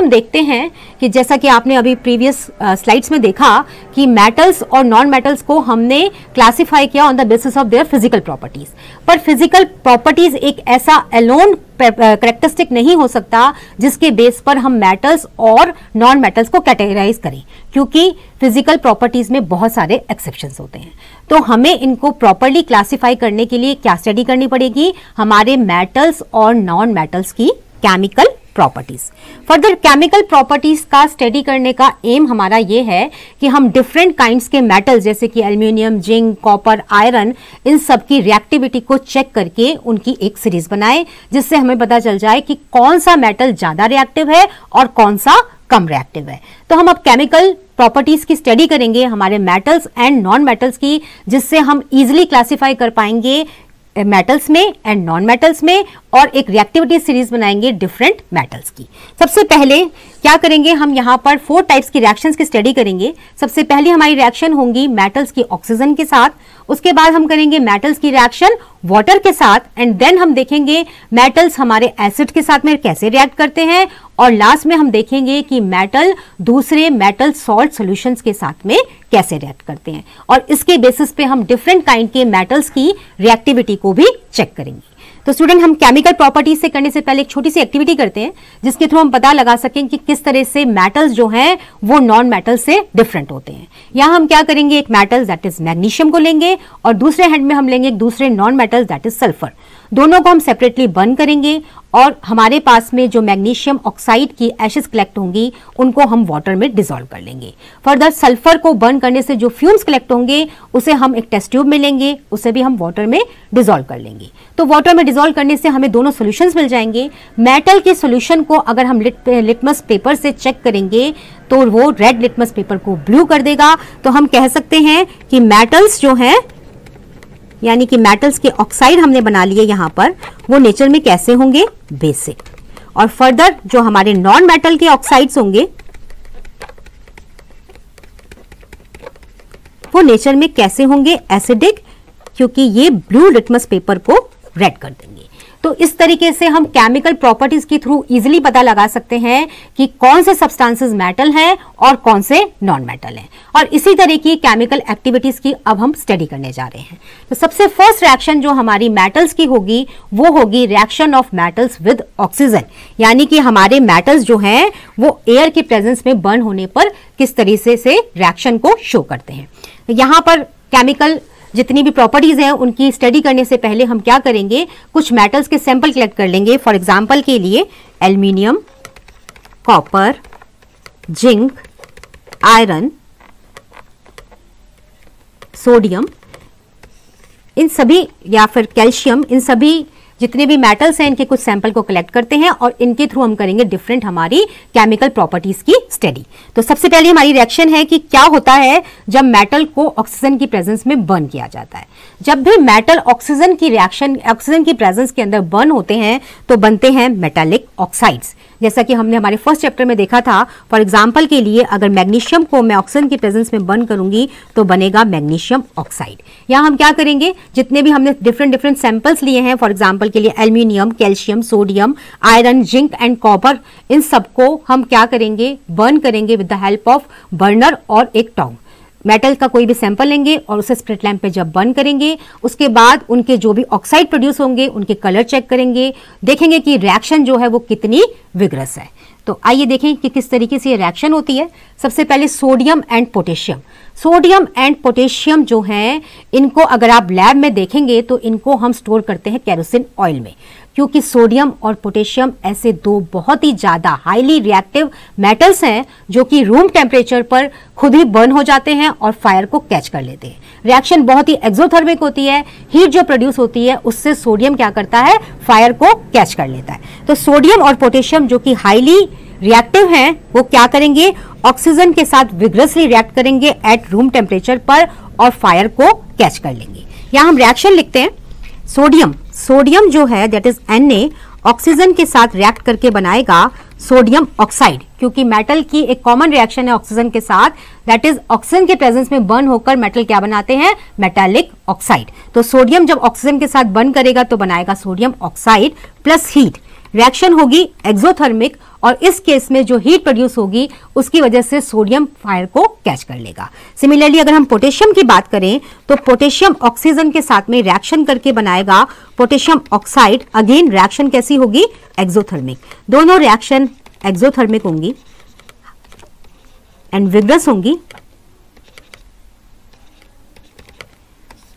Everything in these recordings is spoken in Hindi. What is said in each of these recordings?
हम देखते हैं कि जैसा कि आपने अभी प्रीवियस स्लाइड्स में देखा कि मेटल्स और नॉन मेटल्स को हमने क्लासिफाई किया on the basis of their physical properties, पर फिजिकल प्रॉपर्टीज एक ऐसा एलोन करेक्टरिस्टिक नहीं हो सकता जिसके बेस पर हम मेटल्स और नॉन मेटल्स को कैटेगराइज करें, क्योंकि फिजिकल प्रॉपर्टीज में बहुत सारे एक्सेप्शंस होते हैं। तो हमें इनको प्रॉपर्ली क्लासिफाई करने के लिए क्या स्टडी करनी पड़ेगी, हमारे मेटल्स और नॉन मेटल्स की chemical properties. Further chemical properties का स्टडी करने का एम हमारा ये है कि हम डिफरेंट काइंड्स के मेटल्स जैसे कि एल्यूमिनियम, जिंक, कॉपर, आयरन, इन सब की रिएक्टिविटी को चेक करके उनकी एक सीरीज बनाए, जिससे हमें पता चल जाए कि कौन सा मेटल ज्यादा रिएक्टिव है और कौन सा कम रिएक्टिव है। तो हम अब केमिकल प्रॉपर्टीज की स्टडी करेंगे हमारे मेटल्स एंड नॉन मेटल्स की, जिससे हम इजिली क्लासिफाई कर पाएंगे मेटल्स में एंड नॉन मेटल्स में, और एक रिएक्टिविटी सीरीज बनाएंगे डिफरेंट मेटल्स की। सबसे पहले क्या करेंगे, हम यहाँ पर 4 टाइप्स की रिएक्शंस की स्टडी करेंगे। सबसे पहली हमारी रिएक्शन होंगी मेटल्स की ऑक्सीजन के साथ, उसके बाद हम करेंगे मेटल्स की रिएक्शन वाटर के साथ, एंड देन हम देखेंगे मेटल्स हमारे एसिड के साथ में कैसे रिएक्ट करते हैं, और लास्ट में हम देखेंगे कि मेटल दूसरे मेटल सॉल्ट सॉल्यूशंस के साथ में कैसे रिएक्ट करते हैं, और इसके बेसिस पे हम डिफरेंट काइंड के मेटल्स की रिएक्टिविटी को भी चेक करेंगे। तो स्टूडेंट, हम केमिकल प्रॉपर्टीज से करने से पहले एक छोटी सी एक्टिविटी करते हैं जिसके थ्रू हम पता लगा सकें कि किस तरह से मेटल्स जो हैं वो नॉन मेटल से डिफरेंट होते हैं। यहां हम क्या करेंगे, एक मेटल दैट इज मैग्नीशियम को लेंगे और दूसरे हैंड में हम लेंगे एक दूसरे non metal that is sulphur. दोनों को हम सेपरेटली बर्न करेंगे और हमारे पास में जो मैग्नीशियम ऑक्साइड की एशेस कलेक्ट होंगी उनको हम वाटर में डिसॉल्व कर लेंगे। फर्दर सल्फर को बर्न करने से जो फ्यूम्स कलेक्ट होंगे उसे हम एक टेस्ट ट्यूब में लेंगे, उसे भी हम वाटर में डिसॉल्व कर लेंगे। तो वाटर में डिसॉल्व करने से हमें दोनों सॉल्यूशंस मिल जाएंगे। मेटल के सॉल्यूशन को अगर हम लिटमस पेपर से चेक करेंगे तो वो रेड लिटमस पेपर को ब्लू कर देगा। तो हम कह सकते हैं कि मेटल्स जो हैं, यानी कि मेटल्स के ऑक्साइड हमने बना लिए यहां पर, वो नेचर में कैसे होंगे, बेसिक। और फर्दर जो हमारे नॉन मेटल के ऑक्साइड्स होंगे वो नेचर में कैसे होंगे, एसिडिक, क्योंकि ये ब्लू लिटमस पेपर को रेड कर देंगे। तो इस तरीके से हम केमिकल प्रॉपर्टीज के थ्रू इजीली पता लगा सकते हैं कि कौन से सब्सटेंसेस मेटल हैं और कौन से नॉन मेटल हैं। और इसी तरह की केमिकल एक्टिविटीज की अब हम स्टडी करने जा रहे हैं। तो सबसे फर्स्ट रिएक्शन जो हमारी मेटल्स की होगी वो होगी reaction of metals with oxygen, यानी कि हमारे मेटल्स जो हैं वो एयर के प्रेजेंस में बर्न होने पर किस तरीके से रिएक्शन को शो करते हैं। यहां पर केमिकल जितनी भी प्रॉपर्टीज हैं उनकी स्टडी करने से पहले हम क्या करेंगे, कुछ मेटल्स के सैंपल कलेक्ट कर लेंगे। फॉर एग्जांपल के लिए aluminium, copper, zinc, iron, sodium, इन सभी, या फिर कैल्शियम, इन सभी जितने भी मेटल्स हैं इनके कुछ सैंपल को कलेक्ट करते हैं और इनके थ्रू हम करेंगे डिफरेंट हमारी केमिकल प्रॉपर्टीज की स्टडी। तो सबसे पहले हमारी रिएक्शन है कि क्या होता है जब मेटल को ऑक्सीजन की प्रेजेंस में बर्न किया जाता है। जब भी मेटल ऑक्सीजन की रिएक्शन, ऑक्सीजन की प्रेजेंस के अंदर बर्न होते हैं तो बनते हैं मेटालिक ऑक्साइड्स, जैसा कि हमने हमारे फर्स्ट चैप्टर में देखा था। फॉर एग्जाम्पल के लिए अगर मैग्नीशियम को मैं ऑक्सीजन की प्रेजेंस में बर्न करूंगी तो बनेगा मैग्नीशियम ऑक्साइड। यहां हम क्या करेंगे, जितने भी हमने डिफरेंट सैंपल्स लिए हैं, फॉर एग्जाम्पल के लिए aluminium, calcium, sodium, iron, zinc and copper, इन सबको हम क्या करेंगे, बर्न करेंगे with the help of burner और एक टोंग। मेटल का कोई भी सैंपल लेंगे और उसे स्प्लिट लैंप पे जब बर्न करेंगे उसके बाद उनके जो भी ऑक्साइड प्रोड्यूस होंगे उनके कलर चेक करेंगे, देखेंगे कि रिएक्शन जो है वो कितनी विग्रस है। तो आइए देखें कि किस तरीके से ये रिएक्शन होती है। सबसे पहले sodium and potassium. Sodium and potassium जो हैं इनको अगर आप लैब में देखेंगे तो इनको हम स्टोर करते हैं केरोसिन ऑयल में, क्योंकि सोडियम और पोटेशियम ऐसे दो बहुत ही ज्यादा हाईली रिएक्टिव मेटल्स हैं जो कि रूम टेम्परेचर पर खुद ही बर्न हो जाते हैं और फायर को कैच कर लेते हैं। रिएक्शन बहुत ही एक्सोथर्मिक होती है, हीट जो प्रोड्यूस होती है उससे सोडियम क्या करता है, फायर को कैच कर लेता है। तो सोडियम और पोटेशियम जो कि हाईली रिएक्टिव हैं वो क्या करेंगे, ऑक्सीजन के साथ विग्रसली रिएक्ट करेंगे एट रूम टेम्परेचर पर और फायर को कैच कर लेंगे। यहां हम रिएक्शन लिखते हैं। सोडियम जो है दैट इज Na, ऑक्सीजन के साथ रिएक्ट करके बनाएगा सोडियम ऑक्साइड, क्योंकि मेटल की एक कॉमन रिएक्शन है ऑक्सीजन के साथ, दैट इज ऑक्सीजन के प्रेजेंस में बर्न होकर मेटल क्या बनाते हैं, मेटालिक ऑक्साइड। तो सोडियम जब ऑक्सीजन के साथ बर्न करेगा तो बनाएगा sodium oxide plus heat, reaction होगी एक्सोथर्मिक, और इस केस में जो हीट प्रोड्यूस होगी उसकी वजह से सोडियम फायर को कैच कर लेगा। सिमिलरली अगर हम पोटेशियम की बात करें तो पोटेशियम ऑक्सीजन के साथ में रिएक्शन करके बनाएगा पोटेशियम ऑक्साइड। अगेन रिएक्शन कैसी होगी? एक्सोथर्मिक। दोनों रिएक्शन एक्सोथर्मिक होंगी एंड विग्रस होंगी,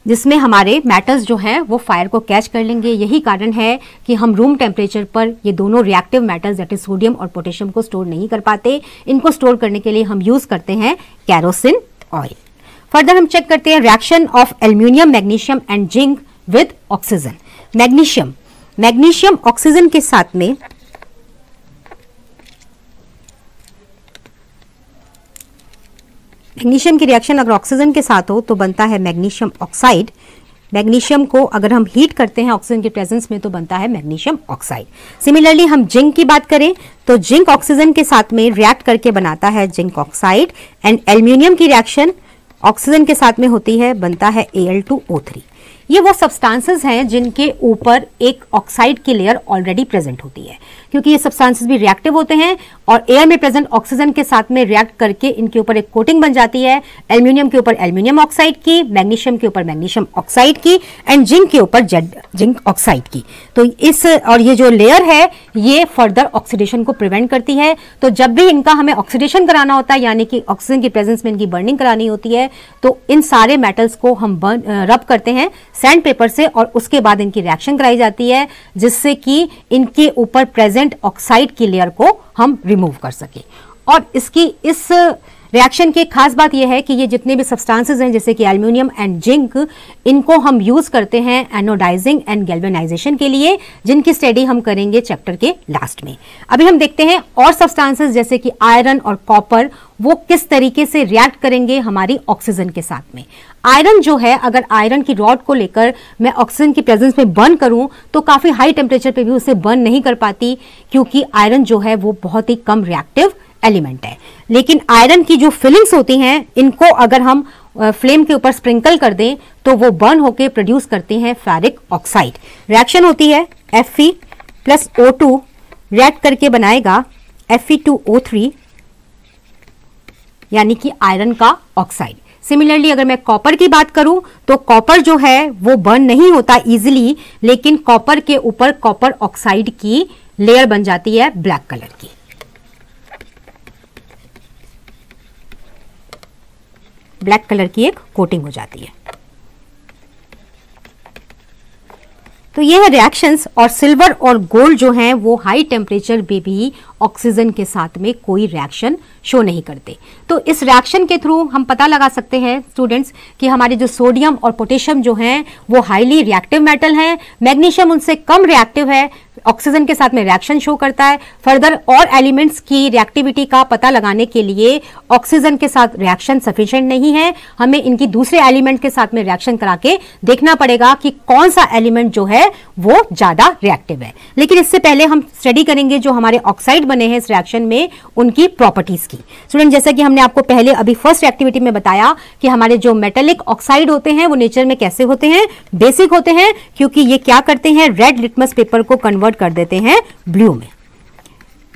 जिसमें हमारे मेटल्स जो हैं वो फायर को कैच कर लेंगे। यही कारण है कि हम रूम टेम्परेचर पर ये दोनों reactive metals that is sodium और पोटेशियम को स्टोर नहीं कर पाते। इनको स्टोर करने के लिए हम यूज करते हैं केरोसिन ऑयल। फर्दर हम चेक करते हैं reaction of aluminium, magnesium and zinc with oxygen. Magnesium oxygen के साथ में मैग्नीशियम की रिएक्शन अगर ऑक्सीजन के साथ हो तो बनता है मैग्नीशियम ऑक्साइड। मैग्नीशियम को अगर हम हीट करते हैं ऑक्सीजन के प्रेजेंस में तो बनता है मैग्नीशियम ऑक्साइड। सिमिलरली हम जिंक की बात करें तो जिंक ऑक्सीजन के साथ में रिएक्ट करके बनाता है जिंक ऑक्साइड, एंड एल्यूमिनियम की रिएक्शन ऑक्सीजन के साथ में होती है, बनता है Al2O3। ये वो सब्सटेंसेस हैं जिनके ऊपर एक ऑक्साइड की लेयर ऑलरेडी प्रेजेंट होती है, क्योंकि ये सब्सटेंसेस भी रिएक्टिव होते हैं और एयर में प्रेजेंट ऑक्सीजन के साथ में रिएक्ट करके इनके ऊपर एक कोटिंग बन जाती है। एल्यूमिनियम के ऊपर एल्यूमिनियम ऑक्साइड की, मैग्नीशियम के ऊपर मैग्नीशियम ऑक्साइड की, एंड जिंक के ऊपर जिंक ऑक्साइड की। तो इस और ये जो लेयर है ये फर्दर ऑक्सीडेशन को प्रिवेंट करती है। तो जब भी इनका हमें ऑक्सीडेशन कराना होता है, यानी कि ऑक्सीजन की प्रेजेंस में इनकी बर्निंग करानी होती है, तो इन सारे मेटल्स को हम रब करते हैं सैंड पेपर से और उसके बाद इनकी रिएक्शन कराई जाती है, जिससे कि इनके ऊपर प्रेजेंट ऑक्साइड की लेयर को हम रिमूव कर सके। और इसकी इस रिएक्शन की खास बात यह है कि ये जितने भी सब्सटेंसेस हैं जैसे कि एल्यूमिनियम एंड जिंक, इनको हम यूज करते हैं एनोडाइजिंग एंड गैल्वेनाइजेशन के लिए, जिनकी स्टडी हम करेंगे चैप्टर के लास्ट में। अभी हम देखते हैं और सब्सटेंसेस जैसे कि आयरन और कॉपर, वो किस तरीके से रिएक्ट करेंगे हमारी ऑक्सीजन के साथ में। आयरन जो है, अगर आयरन की रॉड को लेकर मैं ऑक्सीजन की प्रेजेंस में बर्न करूं तो काफी हाई टेम्परेचर पे भी उसे बर्न नहीं कर पाती, क्योंकि आयरन जो है वो बहुत ही कम रिएक्टिव एलिमेंट है। लेकिन आयरन की जो फिलिंग्स होती हैं, इनको अगर हम फ्लेम के ऊपर स्प्रिंकल कर दें तो वो बर्न होके प्रोड्यूस करते हैं फेरिक ऑक्साइड। रिएक्शन होती है Fe प्लस O2 रिएक्ट करके बनाएगा Fe2O3, यानी कि आयरन का ऑक्साइड। सिमिलरली अगर मैं कॉपर की बात करूं तो कॉपर जो है वो बर्न नहीं होता इजीली, लेकिन कॉपर के ऊपर कॉपर ऑक्साइड की लेयर बन जाती है ब्लैक कलर की। ब्लैक कलर की एक कोटिंग हो जाती है। तो ये है रिएक्शंस। और सिल्वर और गोल्ड जो हैं वो हाई टेम्परेचर पे भी ऑक्सीजन के साथ में कोई रिएक्शन शो नहीं करते। तो इस रिएक्शन के थ्रू हम पता लगा सकते हैं स्टूडेंट्स कि हमारे जो सोडियम और पोटेशियम जो हैं वो हाईली रिएक्टिव मेटल हैं। मैग्नीशियम उनसे कम रिएक्टिव है, ऑक्सीजन के साथ में रिएक्शन शो करता है। फर्दर और एलिमेंट्स की रिएक्टिविटी का पता लगाने के लिए ऑक्सीजन के साथ रिएक्शन सफिशिएंट नहीं है, हमें इनकी दूसरे एलिमेंट के साथ में रिएक्शन करा के देखना पड़ेगा कि कौन सा एलिमेंट जो है वो ज्यादा रिएक्टिव है। लेकिन इससे पहले हम स्टडी करेंगे जो हमारे ऑक्साइड बने हैं इस रिएक्शन में, उनकी प्रॉपर्टीज की। स्टूडेंट, जैसा कि हमने आपको पहले अभी फर्स्ट एक्टिविटी में बताया कि हमारे जो मेटेलिक ऑक्साइड होते हैं वो नेचर में कैसे होते हैं, बेसिक होते हैं, क्योंकि ये क्या करते हैं, रेड लिटमस पेपर को कन्वर्ट कर देते हैं ब्लू में।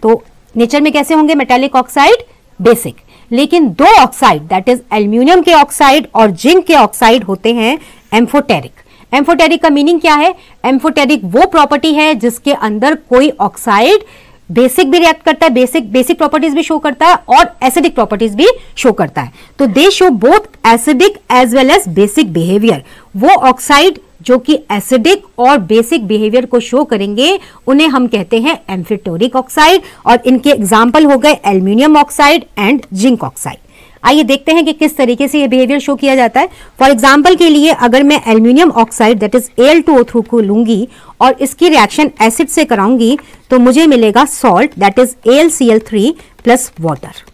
तो नेचर में कैसे होंगे मेटेलिक ऑक्साइड, बेसिक। लेकिन दो ऑक्साइड दैट इज एल्यूमिनियम के ऑक्साइड और जिंक के ऑक्साइड होते हैं एम्फोटेरिक। एम्फोटेरिक का मीनिंग क्या है? एम्फोटेरिक वो प्रॉपर्टी है जिसके अंदर कोई ऑक्साइड बेसिक भी रिएक्ट करता है, बेसिक प्रॉपर्टीज भी शो करता है और एसिडिक प्रॉपर्टीज भी शो करता है। तो they show both acidic as well as basic behaviour. वो ऑक्साइड जो कि एसिडिक और बेसिक बिहेवियर को शो करेंगे उन्हें हम कहते हैं एम्फोटेरिक ऑक्साइड, और इनके एग्जाम्पल हो गए aluminium oxide and zinc oxide. आइए देखते हैं कि किस तरीके से ये बिहेवियर शो किया जाता है। फॉर एग्जाम्पल के लिए अगर मैं aluminium oxide that is Al2O3 को लूंगी और इसकी रिएक्शन एसिड से कराऊंगी तो मुझे मिलेगा salt that is AlCl3 plus water.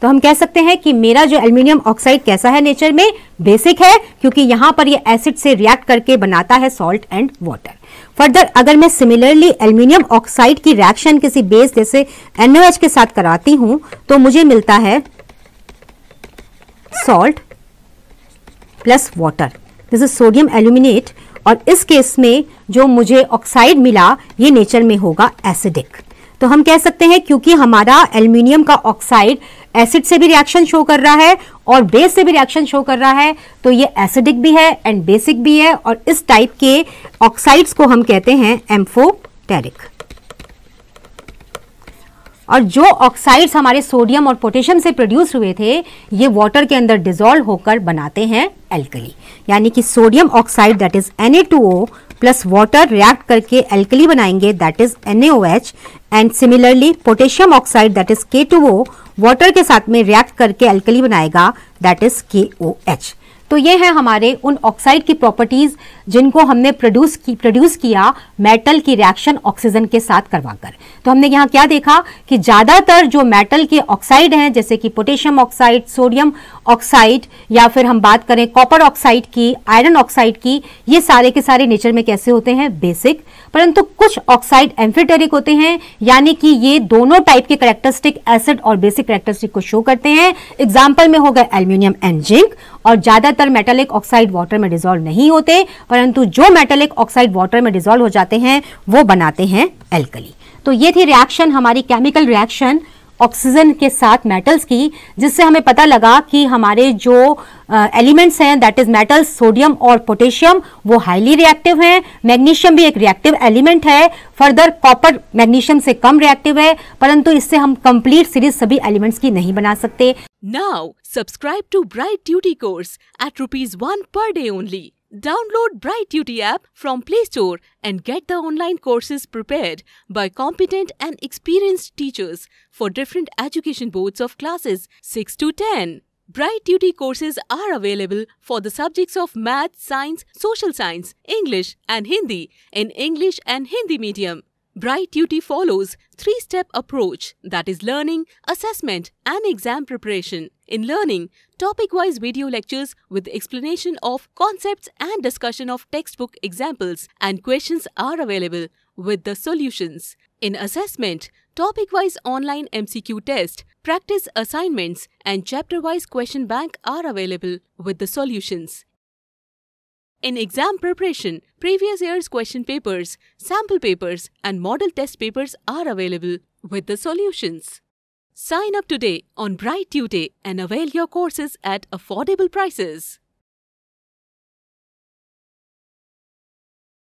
तो हम कह सकते हैं कि मेरा जो एल्यूमिनियम ऑक्साइड कैसा है नेचर में, बेसिक है, क्योंकि यहां पर ये एसिड से रिएक्ट करके बनाता है सॉल्ट एंड वाटर। फर्दर अगर मैं सिमिलरली एल्यूमिनियम ऑक्साइड की रिएक्शन किसी बेस जैसे NaOH के साथ कराती हूं तो मुझे मिलता है salt plus water, this is sodium aluminate. और इस केस में जो मुझे ऑक्साइड मिला ये नेचर में होगा एसिडिक। तो हम कह सकते हैं क्योंकि हमारा एल्यूमिनियम का ऑक्साइड एसिड से भी रिएक्शन शो कर रहा है और बेस से भी रिएक्शन शो कर रहा है, तो ये एसिडिक भी है एंड बेसिक भी है, और इस टाइप के ऑक्साइड्स को हम कहते हैं एम्फोटेरिक। और जो ऑक्साइड्स हमारे सोडियम और पोटेशियम से प्रोड्यूस हुए थे ये वाटर के अंदर डिसॉल्व होकर बनाते हैं एल्कली, यानी कि sodium oxide that is Na2O plus water react करके एल्कली बनाएंगे that is NaOH, and similarly potassium oxide that is K2O water के साथ में रिएक्ट करके एल्कली बनाएगा दैट इज KOH। तो ये है हमारे उन ऑक्साइड की प्रॉपर्टीज जिनको हमने प्रोड्यूस किया मेटल की रिएक्शन ऑक्सीजन के साथ करवाकर। तो हमने यहाँ क्या देखा कि ज्यादातर जो मेटल के ऑक्साइड हैं जैसे कि पोटेशियम ऑक्साइड, सोडियम ऑक्साइड, या फिर हम बात करें कॉपर ऑक्साइड की, आयरन ऑक्साइड की, ये सारे के सारे नेचर में कैसे होते हैं बेसिक, परंतु कुछ ऑक्साइड एम्फीटेरिक होते हैं, यानी कि ये दोनों टाइप के कैरेक्टरिस्टिक एसिड और बेसिक कैरेक्टरिस्टिक को शो करते हैं। एग्जाम्पल में होगा एल्यूमिनियम एंड जिंक, और ज्यादातर मेटालिक ऑक्साइड वाटर में डिसॉल्व नहीं होते, परंतु जो मेटालिक ऑक्साइड वाटर में डिसॉल्व हो जाते हैं वो बनाते हैं एल्कली। तो ये थी रिएक्शन, हमारी केमिकल रिएक्शन ऑक्सीजन के साथ मेटल्स की, जिससे हमें पता लगा कि हमारे जो एलिमेंट्स हैं दैट इज मेटल्स सोडियम और पोटेशियम वो हाईली रिएक्टिव हैं। मैग्नीशियम भी एक रिएक्टिव एलिमेंट है, फर्दर कॉपर मैग्नीशियम से कम रिएक्टिव है, परंतु इससे हम कंप्लीट सीरीज सभी एलिमेंट्स की नहीं बना सकते। Now subscribe to Bright Duty course at ₹1 per day only. Download Bright Duty app from Play Store and get the online courses prepared by competent and experienced teachers for different education boards of classes 6 to 10. Bright Duty courses are available for the subjects of Math, Science, Social Science, English and Hindi in English and Hindi medium. Bright Duty follows 3-step approach, that is learning, assessment and exam preparation. In learning, topic-wise video lectures with explanation of concepts and discussion of textbook examples and questions are available with the solutions. In assessment, topic-wise online MCQ test, practice assignments and chapter-wise question bank are available with the solutions. In exam preparation, previous year's question papers, sample papers and model test papers are available with the solutions. Sign up today on Bright Tutor and avail your courses at affordable prices.